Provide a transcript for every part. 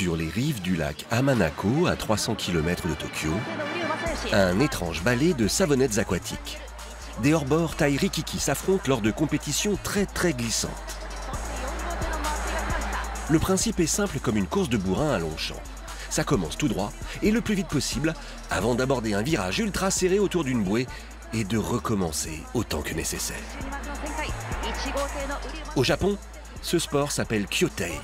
Sur les rives du lac Hamanako, à 300 km de Tokyo, un étrange ballet de savonnettes aquatiques. Des hors-bords taille rikiki s'affrontent lors de compétitions très glissantes. Le principe est simple comme une course de bourrin à Longchamp. Ça commence tout droit et le plus vite possible avant d'aborder un virage ultra serré autour d'une bouée et de recommencer autant que nécessaire. Au Japon, ce sport s'appelle Kyotei.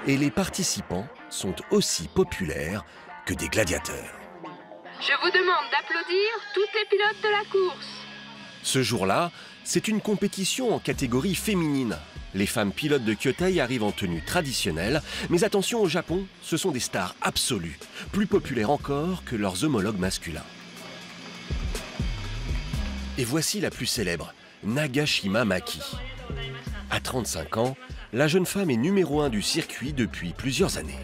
Et les participants sont aussi populaires que des gladiateurs. Je vous demande d'applaudir tous les pilotes de la course. Ce jour-là, c'est une compétition en catégorie féminine. Les femmes pilotes de Kyotei arrivent en tenue traditionnelle, mais attention, au Japon, ce sont des stars absolues, plus populaires encore que leurs homologues masculins. Et voici la plus célèbre, Nagashima Maki. À 35 ans, la jeune femme est numéro 1 du circuit depuis plusieurs années.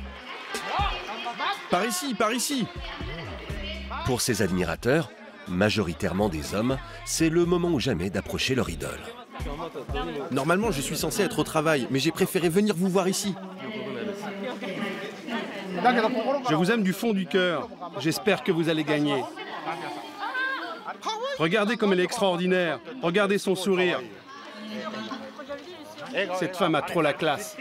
Par ici, par ici! Pour ses admirateurs, majoritairement des hommes, c'est le moment ou jamais d'approcher leur idole. Normalement, je suis censé être au travail, mais j'ai préféré venir vous voir ici. Je vous aime du fond du cœur. J'espère que vous allez gagner. Regardez comme elle est extraordinaire. Regardez son sourire. Cette femme a trop la classe.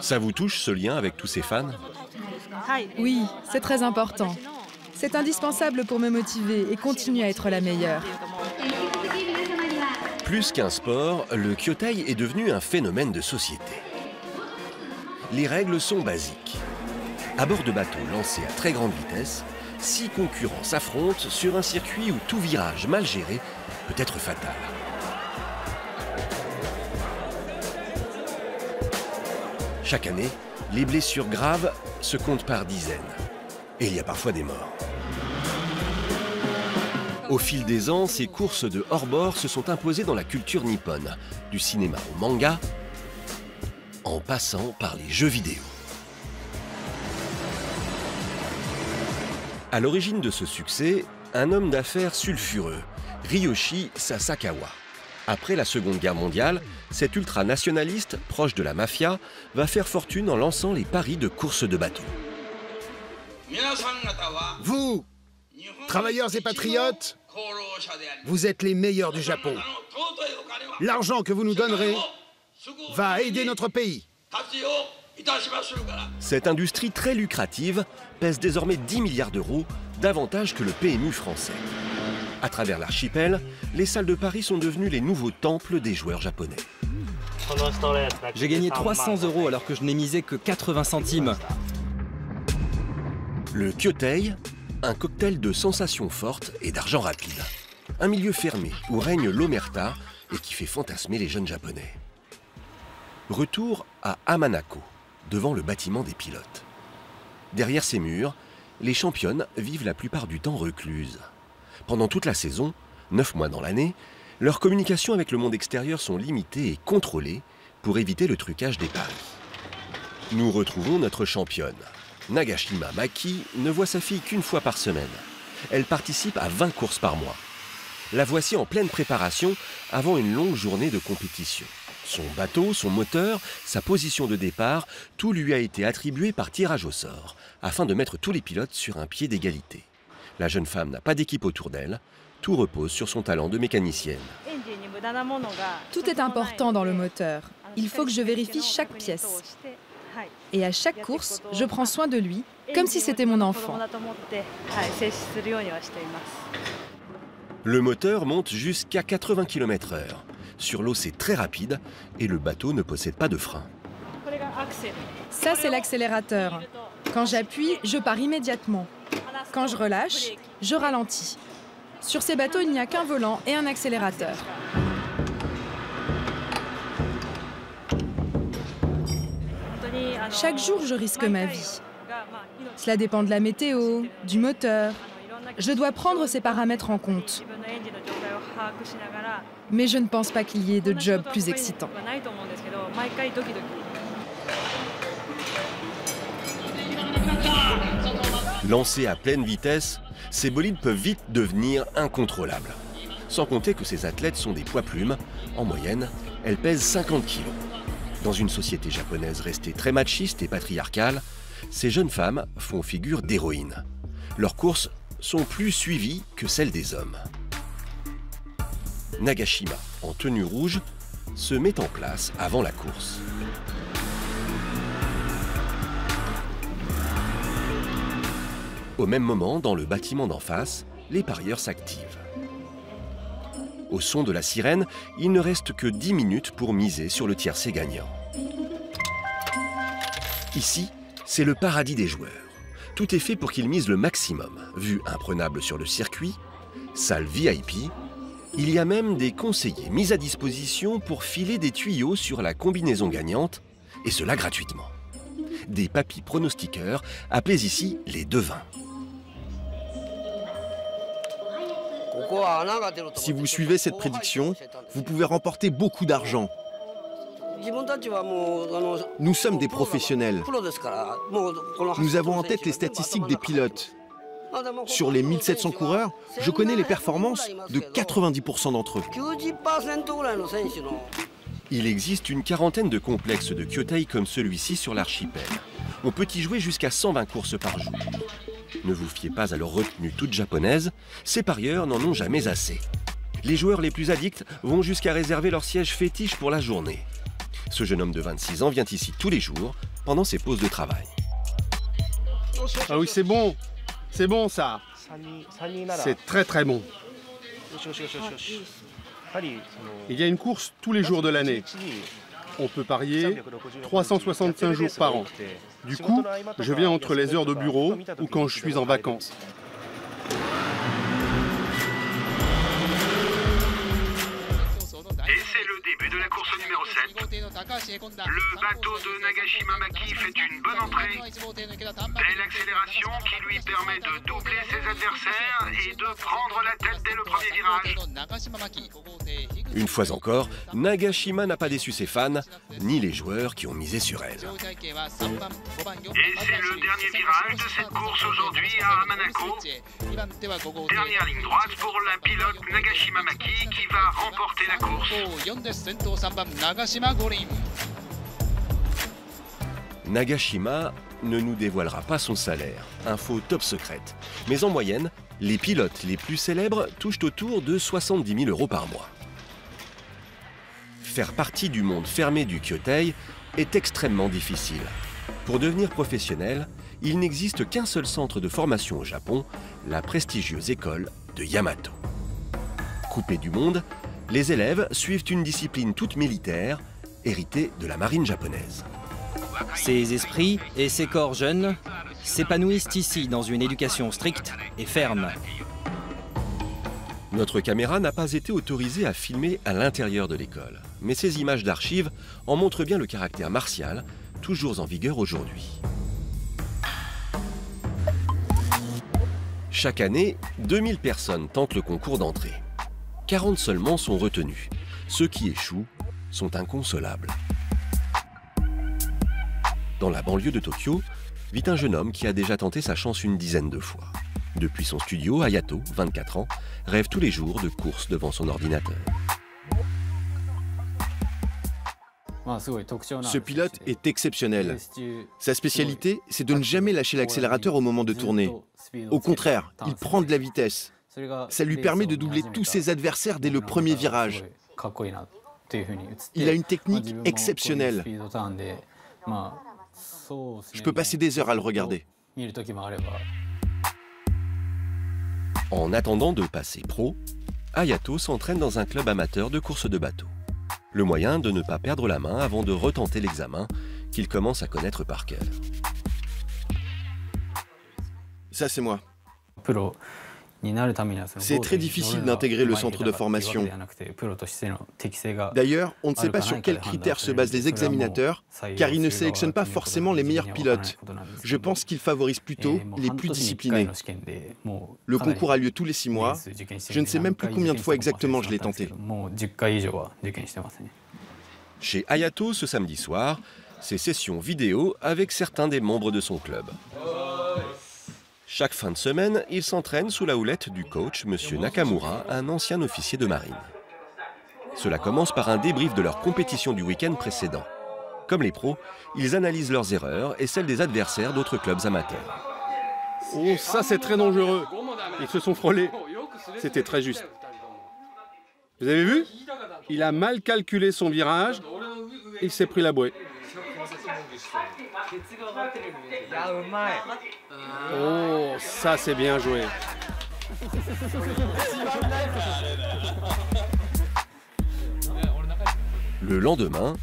Ça vous touche, ce lien avec tous ces fans? Oui, c'est très important. C'est indispensable pour me motiver et continuer à être la meilleure. Plus qu'un sport, le Kyotei est devenu un phénomène de société. Les règles sont basiques. À bord de bateaux lancés à très grande vitesse, 6 concurrents s'affrontent sur un circuit où tout virage mal géré peut être fatal. Chaque année, les blessures graves se comptent par dizaines. Et il y a parfois des morts. Au fil des ans, ces courses de hors-bord se sont imposées dans la culture nippone, du cinéma au manga, en passant par les jeux vidéo. À l'origine de ce succès, un homme d'affaires sulfureux, Ryoshi Sasakawa. Après la Seconde Guerre mondiale, cet ultranationaliste, proche de la mafia, va faire fortune en lançant les paris de courses de bateaux. Vous, travailleurs et patriotes, vous êtes les meilleurs du Japon. L'argent que vous nous donnerez va aider notre pays. Cette industrie très lucrative pèse désormais 10 milliards d'euros, davantage que le PMU français. À travers l'archipel, les salles de Paris sont devenues les nouveaux temples des joueurs japonais. J'ai gagné 300 € alors que je n'ai misé que 80 centimes. Le Kyotei, un cocktail de sensations fortes et d'argent rapide. Un milieu fermé où règne l'omerta et qui fait fantasmer les jeunes japonais. Retour à Hamanako, devant le bâtiment des pilotes. Derrière ces murs, les championnes vivent la plupart du temps recluses. Pendant toute la saison, 9 mois dans l'année, leurs communications avec le monde extérieur sont limitées et contrôlées pour éviter le trucage des paris. Nous retrouvons notre championne. Nagashima Maki ne voit sa fille qu'une fois par semaine. Elle participe à 20 courses par mois. La voici en pleine préparation avant une longue journée de compétition. Son bateau, son moteur, sa position de départ, tout lui a été attribué par tirage au sort, afin de mettre tous les pilotes sur un pied d'égalité. La jeune femme n'a pas d'équipe autour d'elle, tout repose sur son talent de mécanicienne. Tout est important dans le moteur. Il faut que je vérifie chaque pièce. Et à chaque course, je prends soin de lui, comme si c'était mon enfant. Le moteur monte jusqu'à 80 km/h. Sur l'eau, c'est très rapide et le bateau ne possède pas de frein. Ça, c'est l'accélérateur. Quand j'appuie, je pars immédiatement. Quand je relâche, je ralentis. Sur ces bateaux, il n'y a qu'un volant et un accélérateur. Chaque jour, je risque ma vie. Cela dépend de la météo, du moteur. Je dois prendre ces paramètres en compte. Mais je ne pense pas qu'il y ait de job plus excitant. Lancés à pleine vitesse, ces bolides peuvent vite devenir incontrôlables. Sans compter que ces athlètes sont des poids plumes. En moyenne, elles pèsent 50 kilos. Dans une société japonaise restée très machiste et patriarcale, ces jeunes femmes font figure d'héroïnes. Leurs courses sont plus suivies que celles des hommes. Nagashima, en tenue rouge, se met en place avant la course. Au même moment, dans le bâtiment d'en face, les parieurs s'activent. Au son de la sirène, il ne reste que 10 minutes pour miser sur le tiercé gagnant. Ici, c'est le paradis des joueurs. Tout est fait pour qu'ils misent le maximum. Vue imprenable sur le circuit, salle VIP, il y a même des conseillers mis à disposition pour filer des tuyaux sur la combinaison gagnante, et cela gratuitement. Des papis pronostiqueurs, appelés ici les devins. Si vous suivez cette prédiction, vous pouvez remporter beaucoup d'argent. Nous sommes des professionnels. Nous avons en tête les statistiques des pilotes. Sur les 1700 coureurs, je connais les performances de 90% d'entre eux. Il existe une quarantaine de complexes de Kyotei comme celui-ci sur l'archipel. On peut y jouer jusqu'à 120 courses par jour. Ne vous fiez pas à leur retenue toute japonaise, ces parieurs n'en ont jamais assez. Les joueurs les plus addicts vont jusqu'à réserver leur siège fétiche pour la journée. Ce jeune homme de 26 ans vient ici tous les jours, pendant ses pauses de travail. Ah oui, c'est bon ça. C'est très très bon. Il y a une course tous les jours de l'année. On peut parier 365 jours par an. Du coup, je viens entre les heures de bureau ou quand je suis en vacances. Et c'est le début de la course numéro 7. Le bateau de Nagashima Maki fait une bonne entrée. Belle accélération qui lui permet de doubler ses adversaires et de prendre la tête dès le premier virage. Une fois encore, Nagashima n'a pas déçu ses fans, ni les joueurs qui ont misé sur elle. Et c'est le dernier virage de cette course aujourd'hui à Amanako. Dernière ligne droite pour la pilote Nagashima Maki qui va remporter la course. Nagashima ne nous dévoilera pas son salaire, info top secrète. Mais en moyenne, les pilotes les plus célèbres touchent autour de 70 000 € par mois. Faire partie du monde fermé du Kyotei est extrêmement difficile. Pour devenir professionnel, il n'existe qu'un seul centre de formation au Japon, la prestigieuse école de Yamato. Coupés du monde, les élèves suivent une discipline toute militaire, héritée de la marine japonaise. Ces esprits et ces corps jeunes s'épanouissent ici dans une éducation stricte et ferme. Notre caméra n'a pas été autorisée à filmer à l'intérieur de l'école, mais ces images d'archives en montrent bien le caractère martial, toujours en vigueur aujourd'hui. Chaque année, 2000 personnes tentent le concours d'entrée. 40 seulement sont retenus. Ceux qui échouent sont inconsolables. Dans la banlieue de Tokyo, vit un jeune homme qui a déjà tenté sa chance une dizaine de fois. Depuis son studio, Hayato, 24 ans, rêve tous les jours de course devant son ordinateur. Ce pilote est exceptionnel. Sa spécialité, c'est de ne jamais lâcher l'accélérateur au moment de tourner. Au contraire, il prend de la vitesse. Ça lui permet de doubler tous ses adversaires dès le premier virage. Il a une technique exceptionnelle. Je peux passer des heures à le regarder. En attendant de passer pro, Hayato s'entraîne dans un club amateur de course de bateau. Le moyen de ne pas perdre la main avant de retenter l'examen qu'il commence à connaître par cœur. Ça, c'est moi. C'est très difficile d'intégrer le centre de formation. D'ailleurs, on ne sait pas sur quels critères se basent les examinateurs, car ils ne sélectionnent pas forcément les meilleurs pilotes. Je pense qu'ils favorisent plutôt les plus disciplinés. Le concours a lieu tous les 6 mois. Je ne sais même plus combien de fois exactement je l'ai tenté. Chez Hayato, ce samedi soir, c'est session vidéo avec certains des membres de son club. Chaque fin de semaine, il s'entraîne sous la houlette du coach, M. Nakamura, un ancien officier de marine. Cela commence par un débrief de leur compétition du week-end précédent. Comme les pros, ils analysent leurs erreurs et celles des adversaires d'autres clubs amateurs. Oh, ça c'est très dangereux. Ils se sont frôlés. C'était très juste. Vous avez vu? Il a mal calculé son virage et il s'est pris la bouée. Oh, ça c'est bien joué. Le lendemain,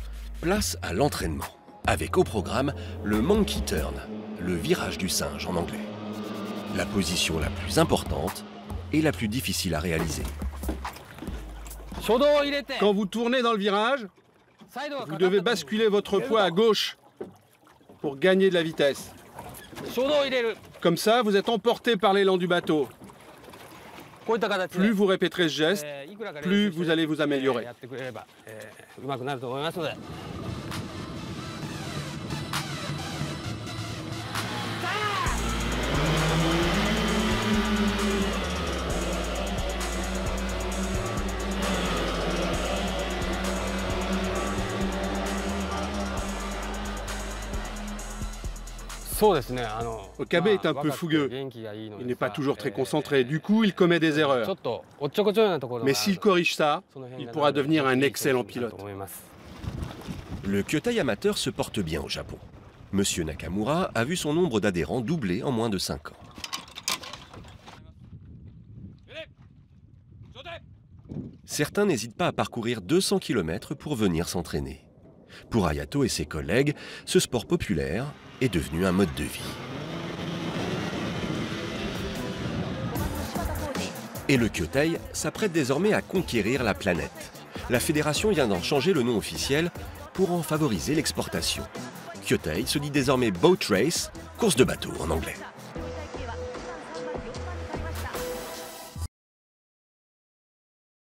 place à l'entraînement, avec au programme le monkey turn, le virage du singe en anglais. La position la plus importante et la plus difficile à réaliser. Quand vous tournez dans le virage, vous devez basculer votre poids à gauche pour gagner de la vitesse. Comme ça, vous êtes emporté par l'élan du bateau. Plus vous répéterez ce geste, plus vous allez vous améliorer. Okabe est un peu fougueux. Il n'est pas toujours très concentré. Du coup, il commet des erreurs. Mais s'il corrige ça, il pourra devenir un excellent pilote. Le Kyōtei amateur se porte bien au Japon. Monsieur Nakamura a vu son nombre d'adhérents doubler en moins de 5 ans. Certains n'hésitent pas à parcourir 200 km pour venir s'entraîner. Pour Hayato et ses collègues, ce sport populaire est devenu un mode de vie. Et le Kyōtei s'apprête désormais à conquérir la planète. La fédération vient d'en changer le nom officiel pour en favoriser l'exportation. Kyōtei se dit désormais Boat Race, course de bateau en anglais.